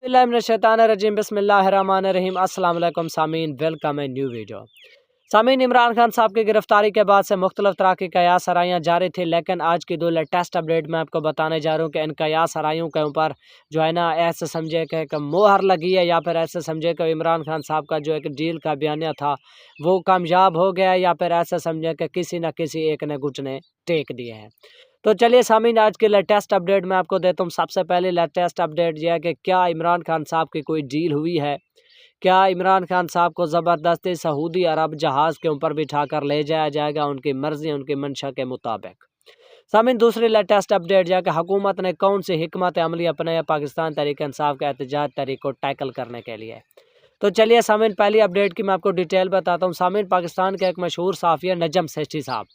बिस्मिल्लाहिर्रहमानिर्रहीम बिस्मिल्लाहिर्रहमानिर्रहीम अस्सलाम वालेकुम सामीन, वेलकम ए न्यू वीडियो। सामीन, इमरान खान साहब की गिरफ्तारी के बाद से मुख्तलिफ तरह की कयास आराइयाँ जारी थी, लेकिन आज की दो लेटेस्ट अपडेट मैं आपको बताने जा रहा हूँ कि इन कयास आराइयों के ऊपर जो है ना ऐसे समझे कि मोहर लगी है, या फिर ऐसे समझे कि इमरान खान साहब का जो एक डील का बयानिया था वो कामयाब हो गया, या फिर ऐसे समझे कि किसी न किसी एक ने कुछ ने टेक दिए हैं। तो चलिए सामीन, आज की लेटेस्ट अपडेट मैं आपको देता हूँ। सबसे पहले लेटेस्ट अपडेट यह है कि क्या इमरान खान साहब की कोई डील हुई है, क्या इमरान खान साहब को ज़बरदस्ती सऊदी अरब जहाज़ के ऊपर बिठा कर ले जाया जाएगा उनकी मर्ज़ी उनकी मंशा के मुताबिक। सामीन, दूसरी लेटेस्ट अपडेट यह है कि हुकूमत ने कौन सी हिकमत अमली अपने पाकिस्तान तहरीक इंसाफ के एहतजाज तहरीक को टैकल करने के लिए। तो चलिए सामीन, पहली अपडेट की मैं आपको डिटेल बताता हूँ। सामीन, पाकिस्तान के एक मशहूर साफ़ी नजम सेठी साहब,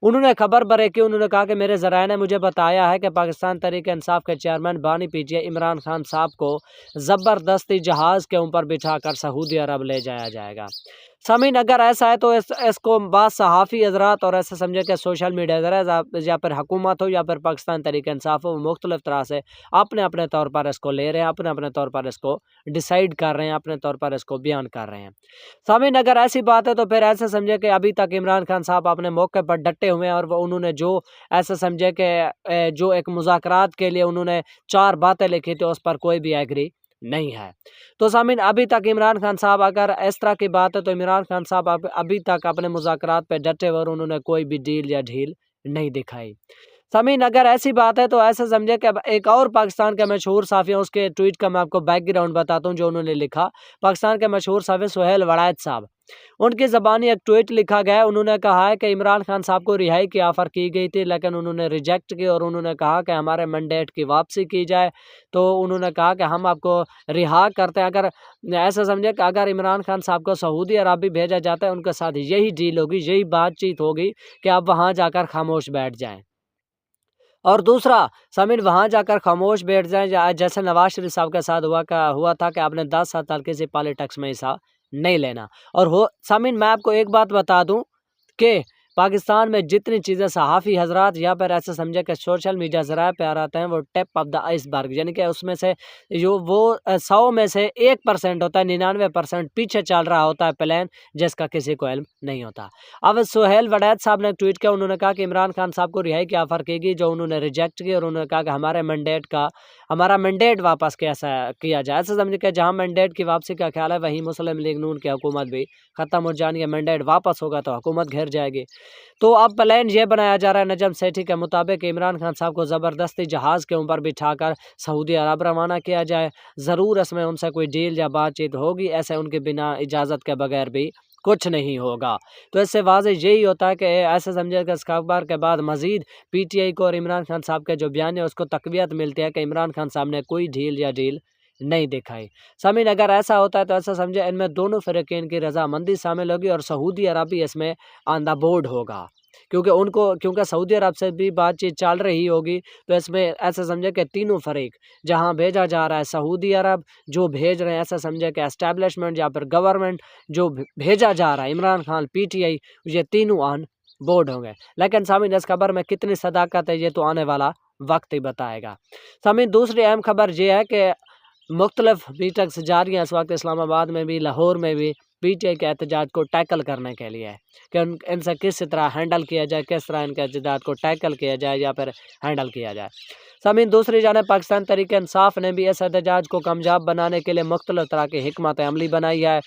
उन्होंने खबर बरे की, उन्होंने कहा कि मेरे ज़राए ने मुझे बताया है कि पाकिस्तान तहरीक इंसाफ के चेयरमैन बानी पीटीआई इमरान खान साहब को ज़बरदस्ती जहाज़ के ऊपर बिठाकर सऊदी अरब ले जाया जाएगा। सामीन, अगर ऐसा है तो इसको बाद सहाफ़ी हज़रात और ऐसे समझे कि सोशल मीडिया या फिर हुकूमत हो या फिर पाकिस्तान तहरीक इंसाफ हो, मुख्तलिफ तरह से अपने अपने तौर पर इसको ले रहे हैं, अपने अपने तौर पर इसको डिसाइड कर रहे हैं, अपने तौर पर इसको बयान कर रहे हैं। सामीन, अगर ऐसी बात है तो फिर ऐसे समझे कि अभी तक इमरान खान साहब अपने मौके पर डटे हुए हैं, और वो उन्होंने जो ऐसे समझे कि जो एक मुज़ाकरात के लिए उन्होंने 4 बातें लिखी थी उस पर कोई भी एग्री नहीं है। तो सामीन, अभी तक इमरान खान साहब, अगर इस तरह की बात है तो इमरान खान साहब अभी तक अपने मुज़ाकरात पे डटे हुए और उन्होंने कोई भी डील या ढील नहीं दिखाई। सामीन, अगर ऐसी बात है तो ऐसे समझे कि अब एक और पाकिस्तान के मशहूर साफ़ी हैं, उसके ट्वीट का मैं आपको बैकग्राउंड बताता हूँ जो उन्होंने लिखा। पाकिस्तान के मशहूर साफ़ी सुहेल वड़ैत साहब, उनकी ज़बानी एक ट्वीट लिखा गया है। उन्होंने कहा है कि इमरान खान साहब को रिहाई की ऑफ़र की गई थी, लेकिन उन्होंने रिजेक्ट की और उन्होंने कहा कि हमारे मैंडेट की वापसी की जाए। तो उन्होंने कहा कि हम आपको रिहा करते हैं। अगर ऐसा समझे कि अगर इमरान खान साहब को सऊदी अरब भी भेजा जाता है, उनके साथ यही डील होगी, यही बातचीत होगी कि आप वहाँ जाकर खामोश बैठ जाएँ। और दूसरा, सामीन, वहाँ जाकर खामोश बैठ जाएँ, जैसे नवाज शरीफ साहब के साथ हुआ था कि आपने 10 साल किसी पॉलिटिक्स में हिस्सा नहीं लेना। और हो सामीन, मैं आपको एक बात बता दूँ कि पाकिस्तान में जितनी चीज़ें सहाफ़ी हज़रात या फिर ऐसे समझे कि सोशल मीडिया ज़राए पे आ आते हैं, वो टिप ऑफ द आइसबर्ग, यानी कि उसमें से जो वो 100 में से 1% होता है, 99% पीछे चल रहा होता है प्लान, जिसका किसी को इल्म नहीं होता। अब सुहेल वड़ैत साहब ने ट्वीट किया, उन्होंने कहा कि इमरान खान साहब को रिहाई की ऑफ़र की गई, जो उन्होंने रिजेक्ट की, और उन्होंने कहा कि हमारा मैंडेट वापस कैसा किया जाए। ऐसे समझे कि जहाँ मैंडेट की वापसी का ख्याल है, वहीं मुस्लिम लीग नून की हुकूमत भी ख़त्म हो जानी है। मैंडेट वापस होगा तो हुकूमत घिर जाएगी। तो अब प्लान ये बनाया जा रहा है नजम सेठी के मुताबिक, इमरान खान साहब को ज़बरदस्ती जहाज़ के ऊपर बिठाकर सऊदी अरब रवाना किया जाए। ज़रूर इसमें उनसे कोई डील या बातचीत होगी, ऐसे उनके बिना इजाज़त के बगैर भी कुछ नहीं होगा। तो इससे वाज़ेह यही होता है कि ऐसे समझे कि इस खबर के बाद मज़ीद पीटीआई को और इमरान खान साहब के जो बयान है उसको तक़वियत मिलती है कि इमरान खान साहब ने कोई ढील या डील नहीं दिखाई। सामीन, अगर ऐसा होता है तो ऐसा समझे इनमें दोनों फ़रीक़ैन की रज़ामंदी शामिल होगी और सऊदी अरब भी इसमें ऑन द बोर्ड होगा, क्योंकि सऊदी अरब से भी बातचीत चल रही होगी। तो इसमें ऐसा समझे कि तीनों फ़रीक जहाँ भेजा जा रहा है, सऊदी अरब जो भेज रहे हैं, ऐसा समझे कि एस्टेब्लिशमेंट या फिर गवर्नमेंट जो भेजा जा रहा है, इमरान खान, पीटीआई, ये तीनों ऑन बोर्ड होंगे। लेकिन सामीन, इस खबर में कितनी सदाकत है ये तो आने वाला वक्त ही बताएगा। सामीन, दूसरी अहम खबर ये है कि मुख्तलिफ मीटिंग्स जारी हैं इस वक्त इस्लामाबाद में भी, लाहौर में भी, पीटीआई के एहतजाज को टैकल करने के लिए कि इनसे किस तरह हैंडल किया जाए, किस तरह इनके एहतजाज को टैकल किया जाए या फिर हैंडल किया जाए। सामीन, दूसरी जानिब पाकिस्तान तहरीक इंसाफ ने भी इस एहतजाज को कामयाब बनाने के लिए मुख्तलिफ तरह की हिकमत अमली बनाई है,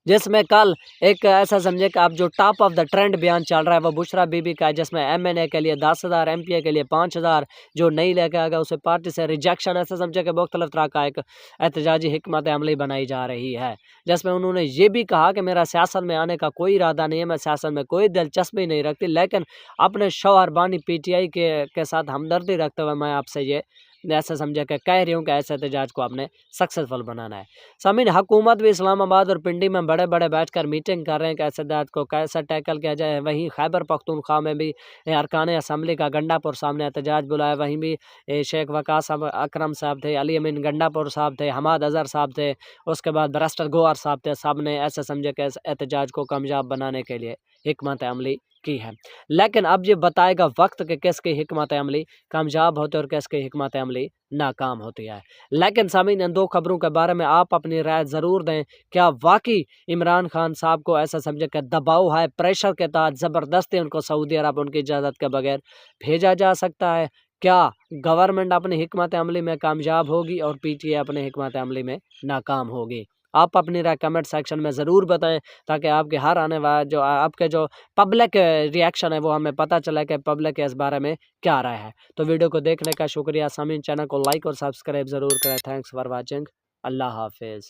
जिसमें कल एक ऐसा समझे कि अब जो टॉप ऑफ द ट्रेंड बयान चल रहा है वो बुशरा बीबी का है, जिसमें एमएनए के लिए 10,000, एमपीए के लिए 5,000, जो नहीं लेके आएगा उसे पार्टी से रिजेक्शन। ऐसा समझे कि मुख्तलिफ तरह का एक एहतजाजी हिकमत अमली बनाई जा रही है, जिसमें उन्होंने ये भी कहा कि मेरा सियासत में आने का कोई इरादा नहीं है, मैं सियासत में कोई दिलचस्पी नहीं रखती, लेकिन अपने शौहर बानी पीटीआई के साथ हमदर्दी रखते हुए मैं आपसे ये ऐसा समझा कि कह रही हूँ कि ऐसे एहतजाज को आपने सक्सेसफुल बनाना है। सामीन, हुकूमत भी इस्लामाबाद और पिंडी में बड़े बड़े बैठकर मीटिंग कर रहे हैं कि ऐसे एहतजाज को कैसे टैकल किया जाए। वहीं खैबर पख्तूनख्वा में भी अरकान असम्बली का गंडापुर सामने एहतजाज बुलाया। वहीं भी शेख वकास अकरम साहब थे, अली अमीन गंडापुर साहब थे, हमाद अजहर साहब थे, उसके बाद बैरिस्टर गोहर साहब थे। सब ने ऐसे समझे कि एहतजाज को कामयाब बनाने के लिए हिकमत अमली की है। लेकिन अब ये बताएगा वक्त कि किसकी हिकमत अमली कामयाब होती है और किसकी हिकमत अमली नाकाम होती है। लेकिन सामीन, इन दो खबरों के बारे में आप अपनी राय ज़रूर दें। क्या वाकई इमरान खान साहब को ऐसा समझे कि दबाव है, प्रेशर के तहत ज़बरदस्ती उनको सऊदी अरब उनकी इजाज़त के बगैर भेजा जा सकता है? क्या गवर्नमेंट अपनी हिकमत अमली में कामयाब होगी और पीटीआई अपनी हिकमत अमली में नाकाम होगी? आप अपनी राय कमेंट सेक्शन में ज़रूर बताएं, ताकि आपके हर आने वाला जो आपके जो पब्लिक रिएक्शन है वो हमें पता चले कि पब्लिक इस बारे में क्या राय है। तो वीडियो को देखने का शुक्रिया सामीन, चैनल को लाइक और सब्सक्राइब ज़रूर करें। Thanks for watching. अल्लाह हाफिज़।